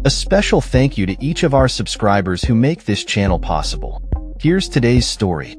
A special thank you to each of our subscribers who make this channel possible. Here's today's story.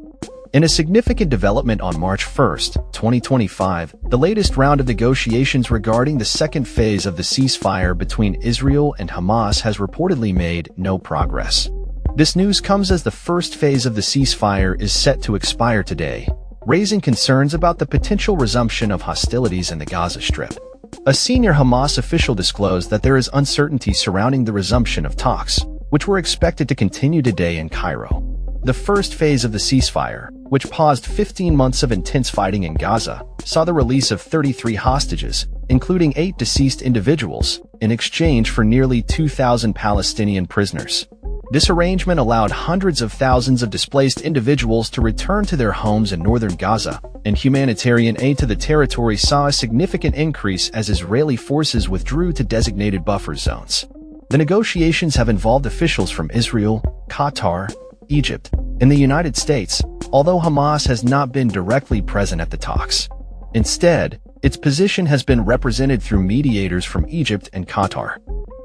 In a significant development on March 1st, 2025, the latest round of negotiations regarding the second phase of the ceasefire between Israel and Hamas has reportedly made no progress. This news comes as the first phase of the ceasefire is set to expire today, raising concerns about the potential resumption of hostilities in the Gaza Strip. A senior Hamas official disclosed that there is uncertainty surrounding the resumption of talks, which were expected to continue today in Cairo. The first phase of the ceasefire, which paused 15 months of intense fighting in Gaza, saw the release of 33 hostages, including 8 deceased individuals, in exchange for nearly 2,000 Palestinian prisoners. This arrangement allowed hundreds of thousands of displaced individuals to return to their homes in northern Gaza, and humanitarian aid to the territory saw a significant increase as Israeli forces withdrew to designated buffer zones. The negotiations have involved officials from Israel, Qatar, Egypt, and the United States, although Hamas has not been directly present at the talks. Instead, its position has been represented through mediators from Egypt and Qatar.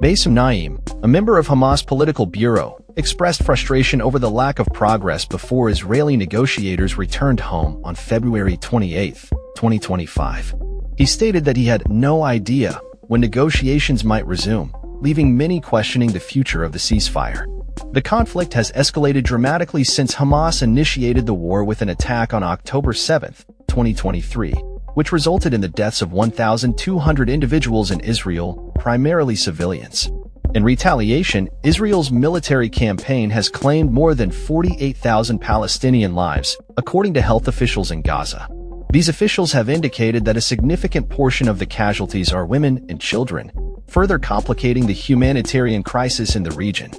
Bassem Naim, a member of Hamas political bureau, expressed frustration over the lack of progress before Israeli negotiators returned home on February 28, 2025. He stated that he had no idea when negotiations might resume, leaving many questioning the future of the ceasefire. The conflict has escalated dramatically since Hamas initiated the war with an attack on October 7, 2023, which resulted in the deaths of 1,200 individuals in Israel, primarily civilians. In retaliation, Israel's military campaign has claimed more than 48,000 Palestinian lives, according to health officials in Gaza. These officials have indicated that a significant portion of the casualties are women and children, further complicating the humanitarian crisis in the region.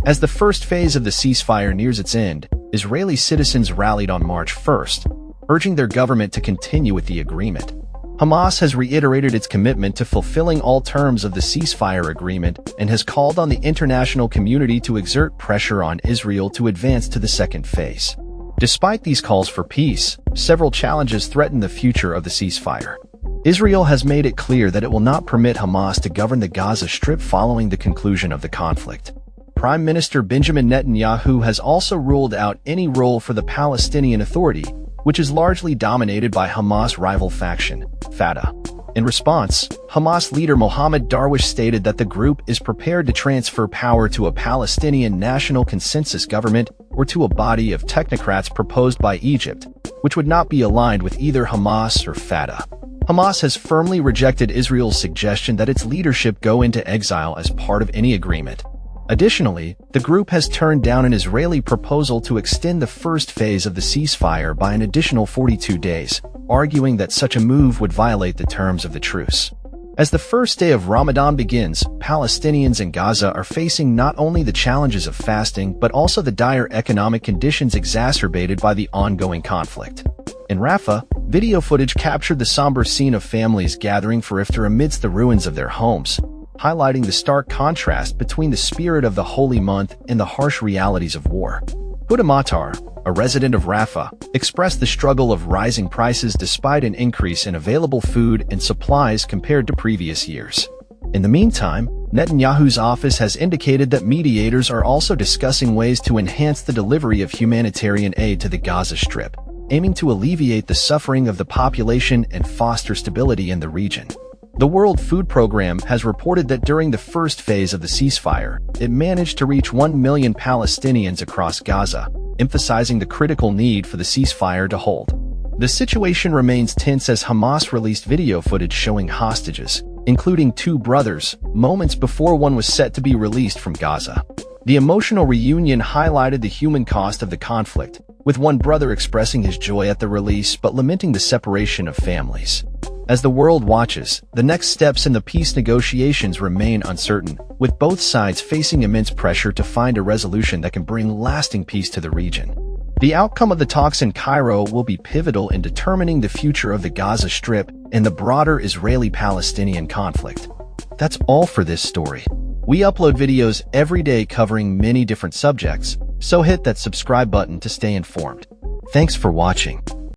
As the first phase of the ceasefire nears its end, Israeli citizens rallied on March 1st, urging their government to continue with the agreement. Hamas has reiterated its commitment to fulfilling all terms of the ceasefire agreement and has called on the international community to exert pressure on Israel to advance to the second phase. Despite these calls for peace, several challenges threaten the future of the ceasefire. Israel has made it clear that it will not permit Hamas to govern the Gaza Strip following the conclusion of the conflict. Prime Minister Benjamin Netanyahu has also ruled out any role for the Palestinian Authority, which is largely dominated by Hamas' rival faction, Fatah. In response, Hamas leader Mohammed Darwish stated that the group is prepared to transfer power to a Palestinian national consensus government or to a body of technocrats proposed by Egypt, which would not be aligned with either Hamas or Fatah. Hamas has firmly rejected Israel's suggestion that its leadership go into exile as part of any agreement. Additionally, the group has turned down an Israeli proposal to extend the first phase of the ceasefire by an additional 42 days, arguing that such a move would violate the terms of the truce. As the first day of Ramadan begins, Palestinians in Gaza are facing not only the challenges of fasting but also the dire economic conditions exacerbated by the ongoing conflict. In Rafah, video footage captured the somber scene of families gathering for iftar amidst the ruins of their homes, highlighting the stark contrast between the spirit of the holy month and the harsh realities of war. Huda Matar, a resident of Rafah, expressed the struggle of rising prices despite an increase in available food and supplies compared to previous years. In the meantime, Netanyahu's office has indicated that mediators are also discussing ways to enhance the delivery of humanitarian aid to the Gaza Strip, aiming to alleviate the suffering of the population and foster stability in the region. The World Food Programme has reported that during the first phase of the ceasefire, it managed to reach 1 million Palestinians across Gaza, emphasizing the critical need for the ceasefire to hold. The situation remains tense as Hamas released video footage showing hostages, including 2 brothers, moments before one was set to be released from Gaza. The emotional reunion highlighted the human cost of the conflict, with one brother expressing his joy at the release but lamenting the separation of families. As the world watches, the next steps in the peace negotiations remain uncertain, with both sides facing immense pressure to find a resolution that can bring lasting peace to the region. The outcome of the talks in Cairo will be pivotal in determining the future of the Gaza Strip and the broader Israeli-Palestinian conflict. That's all for this story. We upload videos every day covering many different subjects, so hit that subscribe button to stay informed. Thanks for watching.